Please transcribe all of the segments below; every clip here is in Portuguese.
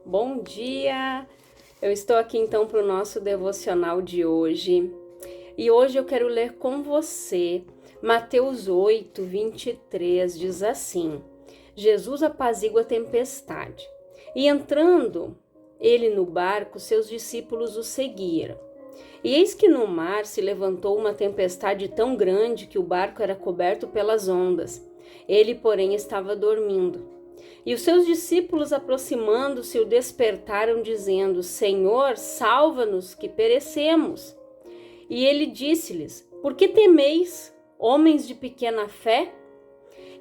Bom dia! Eu estou aqui então para o nosso devocional de hoje e hoje eu quero ler com você Mateus 8, 23, diz assim: Jesus apazigua a tempestade e entrando ele no barco, seus discípulos o seguiram. E eis que no mar se levantou uma tempestade tão grande que o barco era coberto pelas ondas. Ele, porém, estava dormindo. E os seus discípulos, aproximando-se, o despertaram, dizendo: Senhor, salva-nos, que perecemos. E ele disse-lhes: Por que temeis, homens de pequena fé?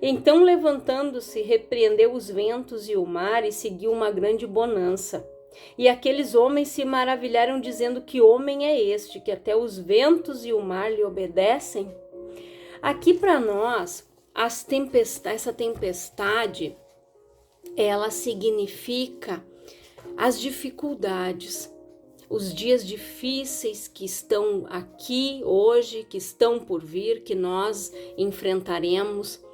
Então, levantando-se, repreendeu os ventos e o mar e seguiu uma grande bonança. E aqueles homens se maravilharam, dizendo: Que homem é este, que até os ventos e o mar lhe obedecem? Aqui para nós, essa tempestade, ela significa as dificuldades, os dias difíceis que estão aqui hoje, que estão por vir, que nós enfrentaremos.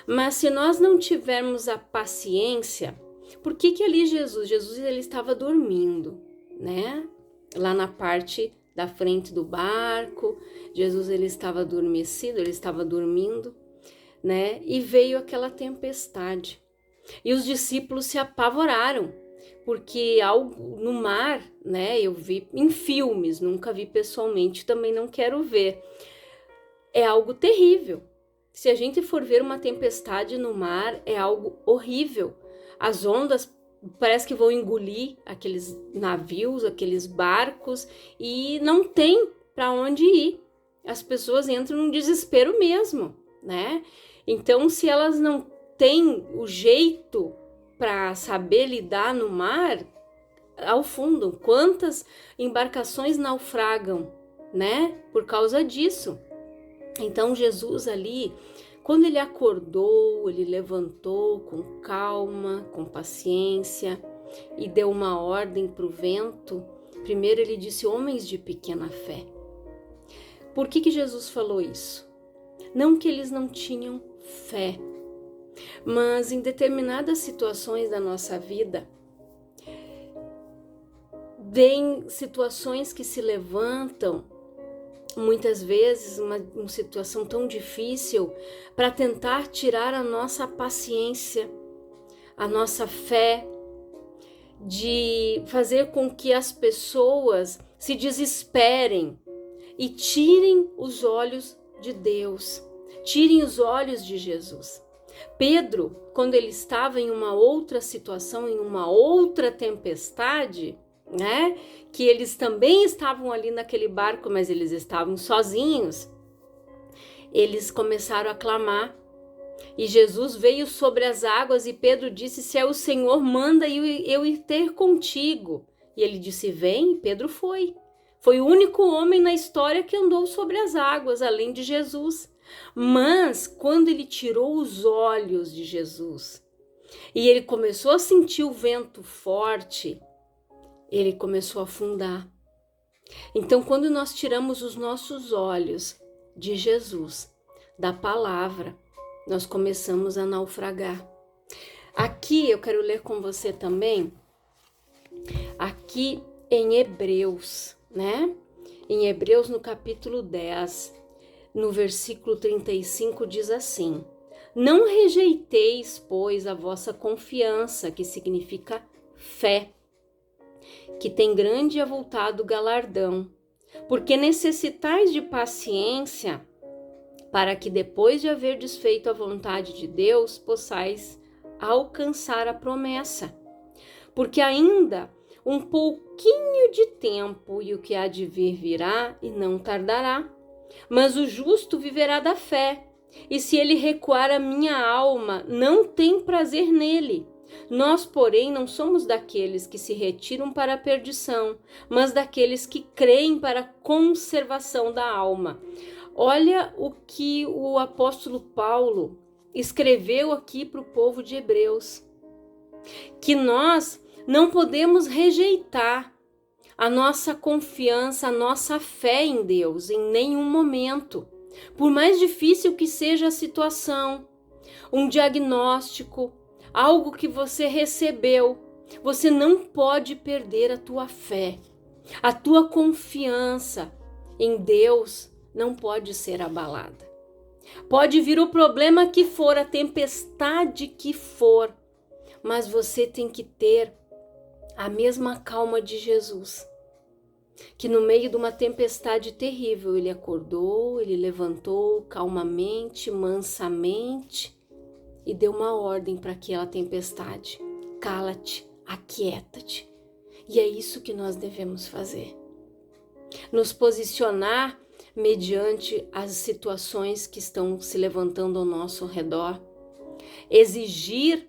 Mas se nós não tivermos a paciência, por que ali Jesus ele estava dormindo, né? Lá na parte da frente do barco, Jesus ele estava adormecido, ele estava dormindo, né? E veio aquela tempestade. E os discípulos se apavoraram, porque algo no mar, né? Eu vi em filmes, nunca vi pessoalmente, também não quero ver. É algo terrível. Se a gente for ver uma tempestade no mar, é algo horrível. As ondas parece que vão engolir aqueles navios, aqueles barcos, e não tem para onde ir. As pessoas entram num desespero mesmo, né? Então, se elas não têm o jeito para saber lidar no mar, afundam. Quantas embarcações naufragam, né? Por causa disso. Então, Jesus ali, quando ele acordou, ele levantou com calma, com paciência e deu uma ordem para o vento. Primeiro ele disse: homens de pequena fé. Por que Jesus falou isso? Não que eles não tinham fé, mas em determinadas situações da nossa vida, vem situações que se levantam, muitas vezes uma situação tão difícil, para tentar tirar a nossa paciência, a nossa fé, de fazer com que as pessoas se desesperem e tirem os olhos de Deus, tirem os olhos de Jesus. Pedro, quando ele estava em uma outra situação, em uma outra tempestade, né? Que eles também estavam ali naquele barco, mas eles estavam sozinhos. Eles começaram a clamar. E Jesus veio sobre as águas e Pedro disse: se é o Senhor, manda eu ir ter contigo. E ele disse: vem, e Pedro foi. Foi o único homem na história que andou sobre as águas, além de Jesus. Mas quando ele tirou os olhos de Jesus e ele começou a sentir o vento forte, ele começou a afundar. Então, quando nós tiramos os nossos olhos de Jesus, da palavra, nós começamos a naufragar. Aqui eu quero ler com você também, aqui em Hebreus, né? Em Hebreus, no capítulo 10, no versículo 35, diz assim: não rejeiteis, pois, a vossa confiança, que significa fé, que tem grande e avultado galardão, porque necessitais de paciência, para que depois de haver desfeito a vontade de Deus, possais alcançar a promessa. Porque ainda um pouquinho de tempo, e o que há de vir virá e não tardará. Mas o justo viverá da fé, e se ele recuar, a minha alma não tem prazer nele. Nós, porém, não somos daqueles que se retiram para a perdição, mas daqueles que creem para a conservação da alma. Olha o que o apóstolo Paulo escreveu aqui para o povo de Hebreus, que nós não podemos rejeitar a nossa confiança, a nossa fé em Deus em nenhum momento. Por mais difícil que seja a situação, um diagnóstico, algo que você recebeu, Você não pode perder a tua fé. A tua confiança em Deus não pode ser abalada. Pode vir o problema que for, a tempestade que for, mas você tem que ter a mesma calma de Jesus, que no meio de uma tempestade terrível, ele acordou, ele levantou calmamente, mansamente e deu uma ordem para aquela tempestade: cala-te, aquieta-te. E é isso que nós devemos fazer. Nos posicionar mediante as situações que estão se levantando ao nosso redor. Exigir,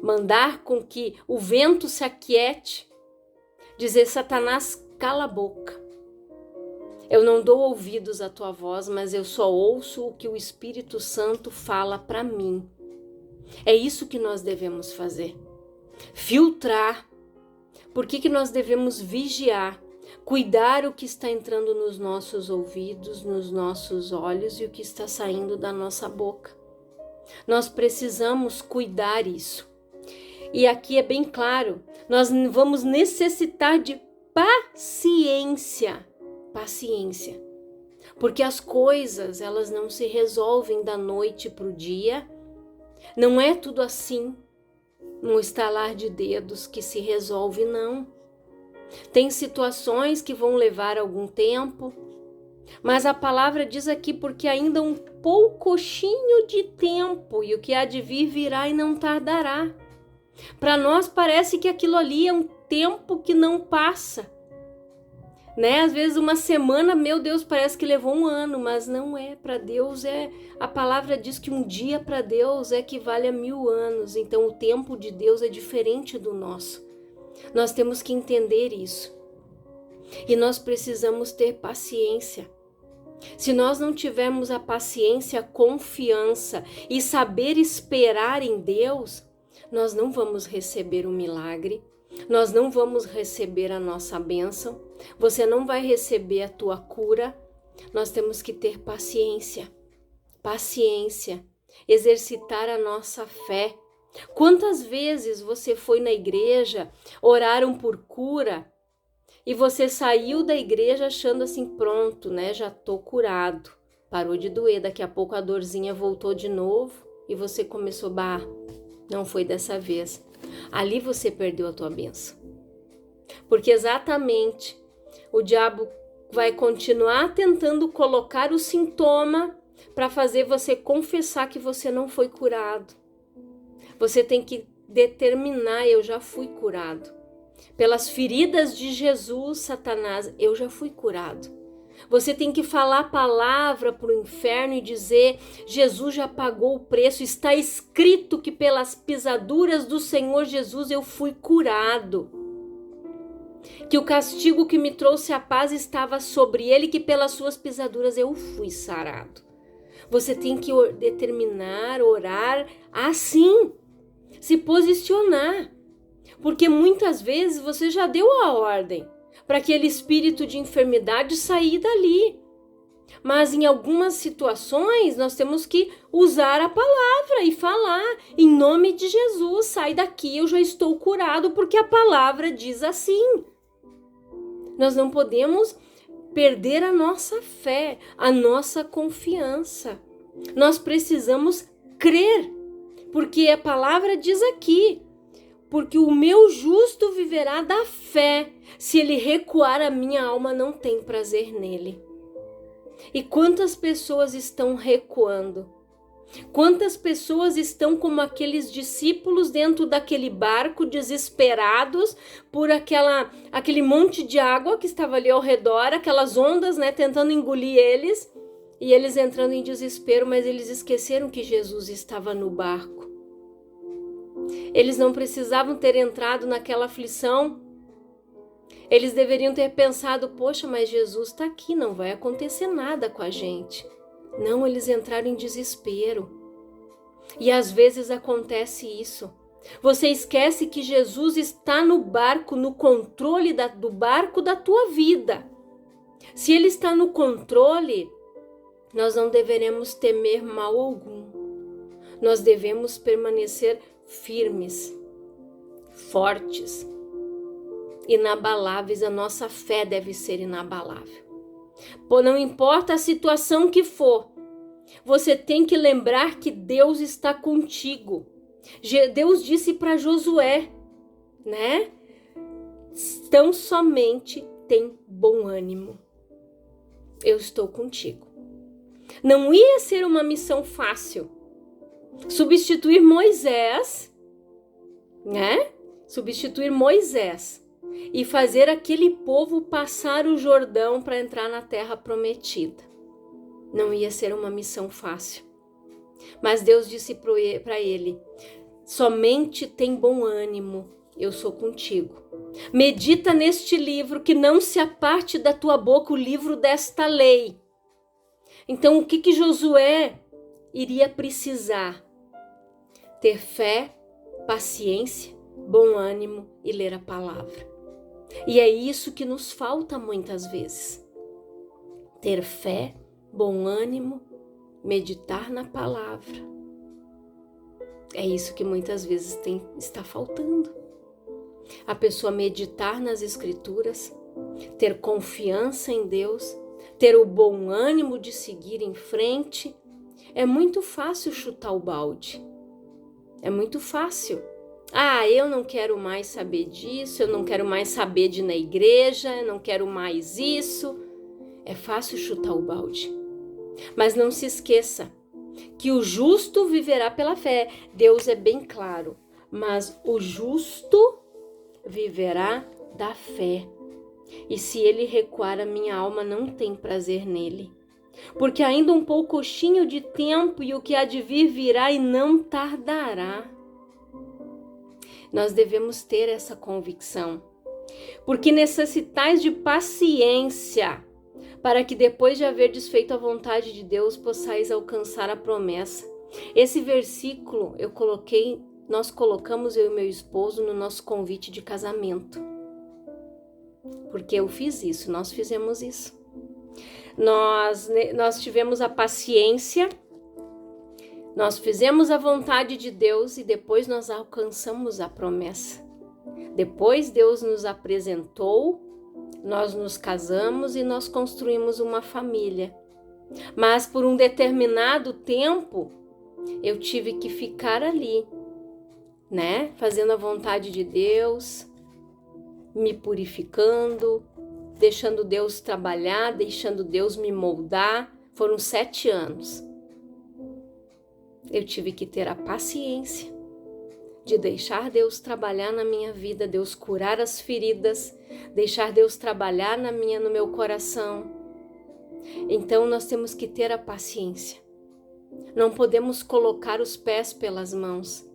mandar com que o vento se aquiete. Dizer: Satanás, cala a boca. Eu não dou ouvidos à tua voz, mas eu só ouço o que o Espírito Santo fala para mim. É isso que nós devemos fazer. Filtrar. Por que nós devemos vigiar? Cuidar o que está entrando nos nossos ouvidos, nos nossos olhos e o que está saindo da nossa boca. Nós precisamos cuidar isso. E aqui é bem claro, nós vamos necessitar de paciência. Paciência. Porque as coisas, elas não se resolvem da noite para o dia. Não é tudo assim, num estalar de dedos que se resolve, não. Tem situações que vão levar algum tempo, mas a palavra diz aqui: porque ainda um poucochinho de tempo, e o que há de vir virá e não tardará. Para nós parece que aquilo ali é um tempo que não passa, né? Às vezes uma semana, meu Deus, parece que levou um ano, mas não é. Para Deus a palavra diz que um dia para Deus equivale a 1000 anos, então o tempo de Deus é diferente do nosso. Nós temos que entender isso. E nós precisamos ter paciência. Se nós não tivermos a paciência, a confiança e saber esperar em Deus, nós não vamos receber o milagre, nós não vamos receber a nossa bênção, você não vai receber a tua cura. Nós temos que ter paciência. Paciência. Exercitar a nossa fé. Quantas vezes você foi na igreja, oraram por cura e você saiu da igreja achando assim: pronto, né? Já tô curado. Parou de doer, daqui a pouco a dorzinha voltou de novo e você começou: bah, não foi dessa vez. Ali você perdeu a tua bênção. Porque exatamente o diabo vai continuar tentando colocar o sintoma para fazer você confessar que você não foi curado. Você tem que determinar: eu já fui curado. Pelas feridas de Jesus, Satanás, eu já fui curado. Você tem que falar a palavra para o inferno e dizer: Jesus já pagou o preço, está escrito que pelas pisaduras do Senhor Jesus eu fui curado. Que o castigo que me trouxe a paz estava sobre ele, que pelas suas pisaduras eu fui sarado. Você tem que determinar, orar assim. Se posicionar, porque muitas vezes você já deu a ordem para aquele espírito de enfermidade sair dali, mas em algumas situações nós temos que usar a palavra e falar: em nome de Jesus, sai daqui, eu já estou curado, porque a palavra diz assim. Nós não podemos perder a nossa fé, a nossa confiança. Nós precisamos crer, porque a palavra diz aqui: porque o meu justo viverá da fé, se ele recuar, a minha alma não tem prazer nele. E quantas pessoas estão recuando? Quantas pessoas estão como aqueles discípulos dentro daquele barco, desesperados por aquele monte de água que estava ali ao redor, aquelas ondas, né, tentando engolir eles, e eles entrando em desespero, mas eles esqueceram que Jesus estava no barco. Eles não precisavam ter entrado naquela aflição. Eles deveriam ter pensado: poxa, mas Jesus está aqui, não vai acontecer nada com a gente. Não, eles entraram em desespero. E às vezes acontece isso. Você esquece que Jesus está no barco, no controle do barco da tua vida. Se ele está no controle, nós não deveremos temer mal algum. Nós devemos permanecer firmes. fortes, inabaláveis. A nossa fé deve ser inabalável. Não importa a situação que for, você tem que lembrar que Deus está contigo. Deus disse para Josué, né? Tão somente tem bom ânimo. Eu estou contigo. Não ia ser uma missão fácil. Substituir Moisés, né? Substituir Moisés e fazer aquele povo passar o Jordão para entrar na terra prometida. Não ia ser uma missão fácil. Mas Deus disse para ele: somente tem bom ânimo, eu sou contigo. Medita neste livro, que não se aparte da tua boca o livro desta lei. Então, o que Josué iria precisar? Ter fé, paciência, bom ânimo e ler a palavra. E é isso que nos falta muitas vezes. Ter fé, bom ânimo, meditar na palavra. É isso que muitas vezes está faltando. A pessoa meditar nas escrituras, ter confiança em Deus, ter o bom ânimo de seguir em frente. É muito fácil chutar o balde. É muito fácil. Eu não quero mais saber disso, eu não quero mais saber de ir na igreja, eu não quero mais isso. É fácil chutar o balde. Mas não se esqueça que o justo viverá pela fé. Deus é bem claro, mas o justo viverá da fé. E se ele recuar, a minha alma não tem prazer nele. Porque ainda um poucochinho de tempo e o que há de vir virá e não tardará. Nós devemos ter essa convicção. Porque necessitais de paciência, para que depois de haver desfeito a vontade de Deus, possais alcançar a promessa. Esse versículo nós colocamos, eu e meu esposo, no nosso convite de casamento. Porque eu fiz isso, nós fizemos isso. Nós tivemos a paciência, nós fizemos a vontade de Deus e depois nós alcançamos a promessa. Depois Deus nos apresentou, nós nos casamos e nós construímos uma família. Mas por um determinado tempo, eu tive que ficar ali, né? Fazendo a vontade de Deus, me purificando, deixando Deus trabalhar, deixando Deus me moldar. Foram 7 anos. Eu tive que ter a paciência de deixar Deus trabalhar na minha vida, Deus curar as feridas, deixar Deus trabalhar no meu coração. Então nós temos que ter a paciência. Não podemos colocar os pés pelas mãos.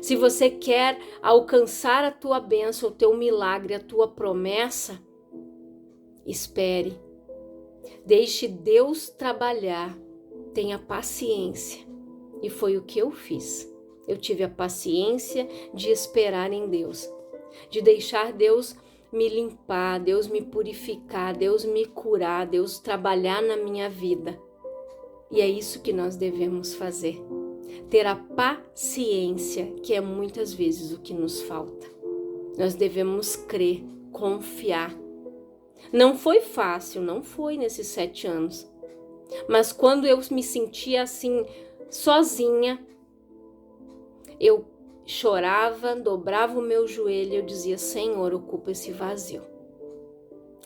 Se você quer alcançar a tua bênção, o teu milagre, a tua promessa, espere. Deixe Deus trabalhar. Tenha paciência. E foi o que eu fiz. Eu tive a paciência de esperar em Deus, de deixar Deus me limpar, Deus me purificar, Deus me curar, Deus trabalhar na minha vida. E é isso que nós devemos fazer. Ter a paciência, que é muitas vezes o que nos falta. Nós devemos crer, confiar. Não foi fácil, não foi nesses 7 anos. Mas quando eu me sentia assim, sozinha, eu chorava, dobrava o meu joelho e eu dizia: Senhor, ocupa esse vazio.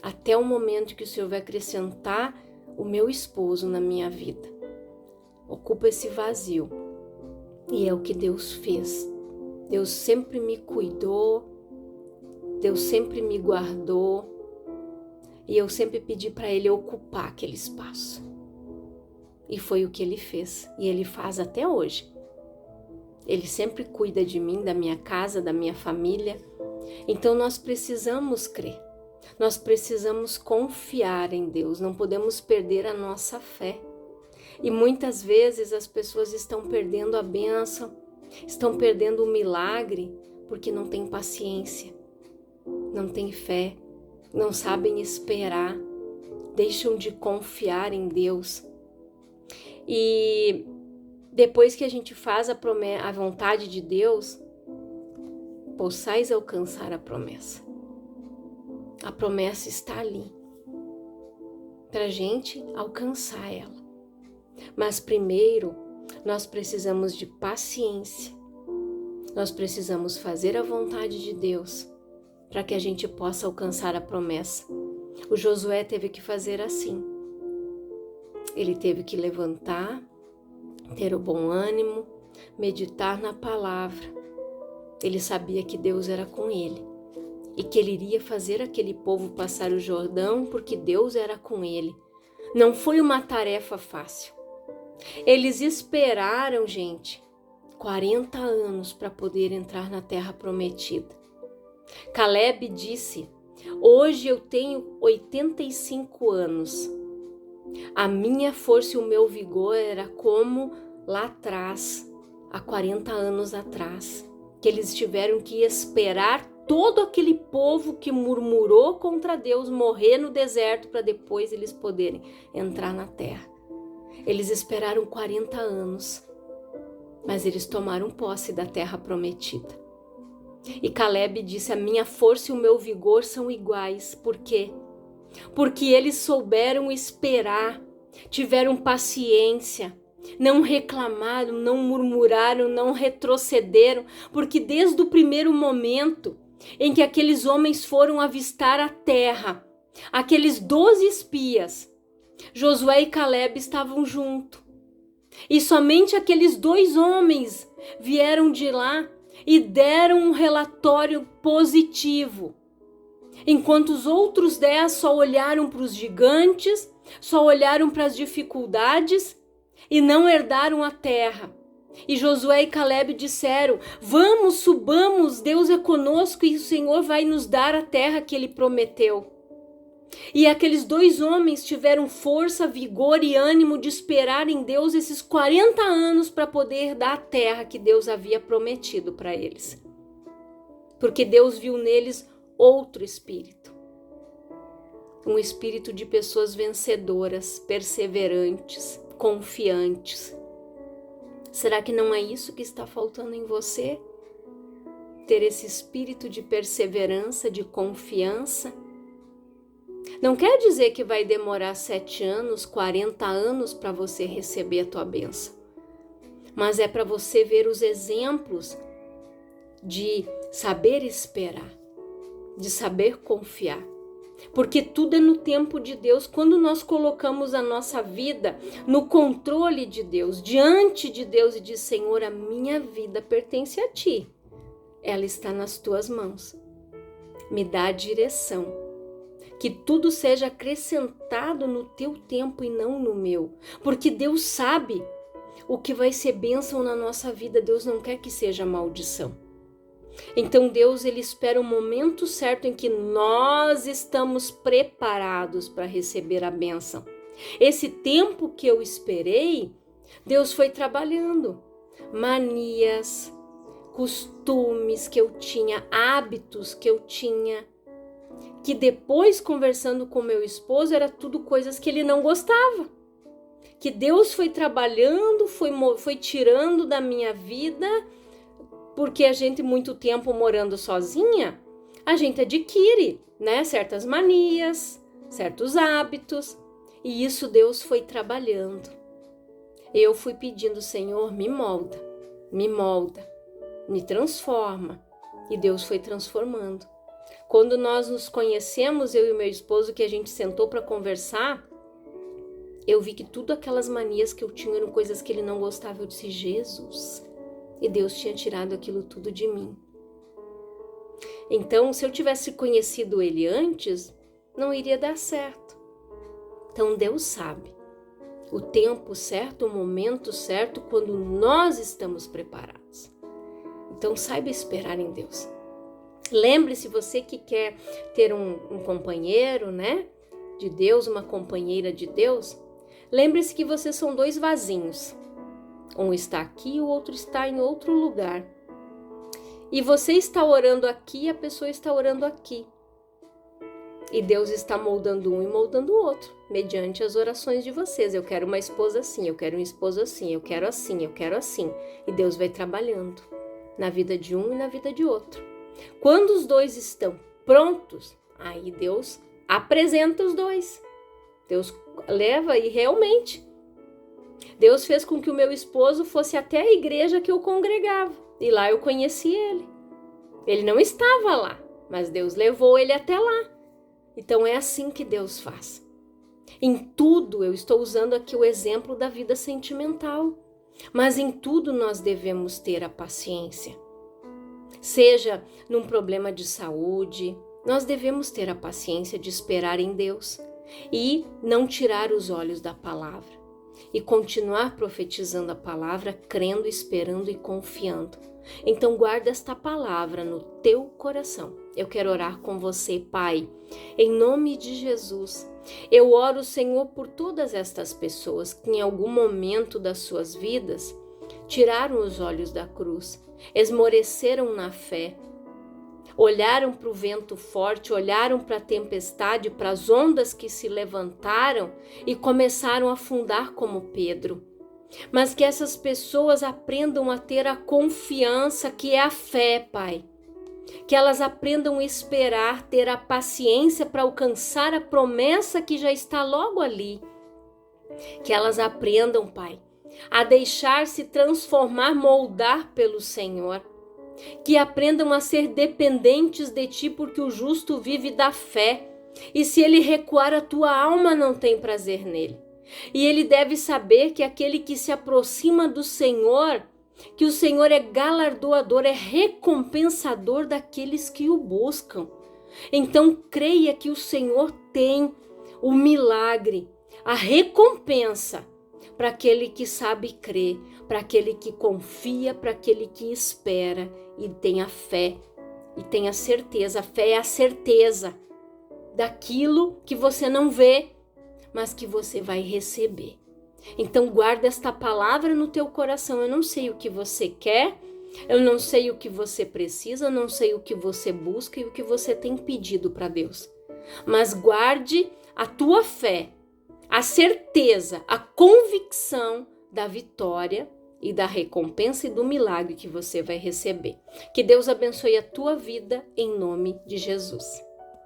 Até o momento que o Senhor vai acrescentar o meu esposo na minha vida. Ocupa esse vazio. E é o que Deus fez. Deus sempre me cuidou, Deus sempre me guardou. E eu sempre pedi para Ele ocupar aquele espaço. E foi o que Ele fez. E Ele faz até hoje. Ele sempre cuida de mim, da minha casa, da minha família. Então nós precisamos crer. Nós precisamos confiar em Deus. Não podemos perder a nossa fé. E muitas vezes as pessoas estão perdendo a bênção, estão perdendo o milagre, porque não têm paciência, não têm fé, não sabem esperar, deixam de confiar em Deus. E depois que a gente faz a vontade de Deus, possais alcançar a promessa. A promessa está ali, para a gente alcançar ela. Mas primeiro, nós precisamos de paciência. Nós precisamos fazer a vontade de Deus para que a gente possa alcançar a promessa. O Josué teve que fazer assim. Ele teve que levantar, ter o bom ânimo, meditar na palavra. Ele sabia que Deus era com ele e que ele iria fazer aquele povo passar o Jordão porque Deus era com ele. Não foi uma tarefa fácil. Eles esperaram, gente, 40 anos para poder entrar na terra prometida. Caleb disse: hoje eu tenho 85 anos. A minha força e o meu vigor era como lá atrás, há 40 anos atrás, que eles tiveram que esperar todo aquele povo que murmurou contra Deus morrer no deserto para depois eles poderem entrar na terra. Eles esperaram 40 anos, mas eles tomaram posse da terra prometida. E Caleb disse: a minha força e o meu vigor são iguais. Por quê? Porque eles souberam esperar, tiveram paciência, não reclamaram, não murmuraram, não retrocederam, porque desde o primeiro momento em que aqueles homens foram avistar a terra, aqueles 12 espias, Josué e Caleb estavam juntos. E somente aqueles 2 homens vieram de lá e deram um relatório positivo. Enquanto os outros 10 só olharam para os gigantes, só olharam para as dificuldades e não herdaram a terra. E Josué e Caleb disseram: vamos, subamos, Deus é conosco e o Senhor vai nos dar a terra que Ele prometeu. E aqueles 2 homens tiveram força, vigor e ânimo de esperar em Deus esses 40 anos para poder dar a terra que Deus havia prometido para eles. Porque Deus viu neles outro espírito. Um espírito de pessoas vencedoras, perseverantes, confiantes. Será que não é isso que está faltando em você? Ter esse espírito de perseverança, de confiança? Não quer dizer que vai demorar 7 anos, 40 anos para você receber a tua bênção. Mas é para você ver os exemplos de saber esperar, de saber confiar. Porque tudo é no tempo de Deus. Quando nós colocamos a nossa vida no controle de Deus, diante de Deus e diz: Senhor, a minha vida pertence a Ti. Ela está nas Tuas mãos. Me dá a direção. Que tudo seja acrescentado no Teu tempo e não no meu. Porque Deus sabe o que vai ser bênção na nossa vida. Deus não quer que seja maldição. Então Deus, Ele espera o momento certo em que nós estamos preparados para receber a bênção. Esse tempo que eu esperei, Deus foi trabalhando. Manias, costumes que eu tinha, hábitos que eu tinha, que depois, conversando com meu esposo, era tudo coisas que ele não gostava. Que Deus foi trabalhando, foi tirando da minha vida. Porque a gente, muito tempo morando sozinha, a gente adquire, né, certas manias, certos hábitos. E isso Deus foi trabalhando. Eu fui pedindo: Senhor, me molda, me transforma. E Deus foi transformando. Quando nós nos conhecemos, eu e o meu esposo, que a gente sentou para conversar, eu vi que tudo aquelas manias que eu tinha eram coisas que ele não gostava. Eu disse: Jesus... E Deus tinha tirado aquilo tudo de mim. Então, se eu tivesse conhecido Ele antes, não iria dar certo. Então, Deus sabe o tempo certo, o momento certo, quando nós estamos preparados. Então, saiba esperar em Deus. Lembre-se, você que quer ter um companheiro, né, de Deus, uma companheira de Deus, lembre-se que vocês são 2 vasinhos. Um está aqui, o outro está em outro lugar. E você está orando aqui, a pessoa está orando aqui. E Deus está moldando um e moldando o outro, mediante as orações de vocês. Eu quero uma esposa assim, eu quero um esposo assim, eu quero assim, eu quero assim. E Deus vai trabalhando na vida de um e na vida de outro. Quando os dois estão prontos, aí Deus apresenta os dois. Deus leva e realmente Deus fez com que o meu esposo fosse até a igreja que eu congregava. E lá eu conheci ele. Ele não estava lá, mas Deus levou ele até lá. Então é assim que Deus faz. Em tudo, eu estou usando aqui o exemplo da vida sentimental, mas em tudo nós devemos ter a paciência. Seja num problema de saúde, nós devemos ter a paciência de esperar em Deus e não tirar os olhos da palavra e continuar profetizando a palavra, crendo, esperando e confiando. Então guarda esta palavra no teu coração. Eu quero orar com você, Pai, em nome de Jesus. Eu oro, Senhor, por todas estas pessoas que em algum momento das suas vidas tiraram os olhos da cruz, esmoreceram na fé, olharam para o vento forte, olharam para a tempestade, para as ondas que se levantaram e começaram a afundar como Pedro. Mas que essas pessoas aprendam a ter a confiança que é a fé, Pai. Que elas aprendam a esperar, ter a paciência para alcançar a promessa que já está logo ali. Que elas aprendam, Pai, a deixar-se transformar, moldar pelo Senhor. Que aprendam a ser dependentes de Ti, porque o justo vive da fé. E se ele recuar, a tua alma não tem prazer nele. E ele deve saber que aquele que se aproxima do Senhor, que o Senhor é galardoador, é recompensador daqueles que o buscam. Então creia que o Senhor tem o milagre, a recompensa para aquele que sabe crer, para aquele que confia, para aquele que espera e tem a fé e tem a certeza. A fé é a certeza daquilo que você não vê, mas que você vai receber. Então guarda esta palavra no teu coração. Eu não sei o que você quer, eu não sei o que você precisa, eu não sei o que você busca e o que você tem pedido para Deus. Mas guarde a tua fé, a certeza, a convicção da vitória e da recompensa e do milagre que você vai receber. Que Deus abençoe a tua vida em nome de Jesus.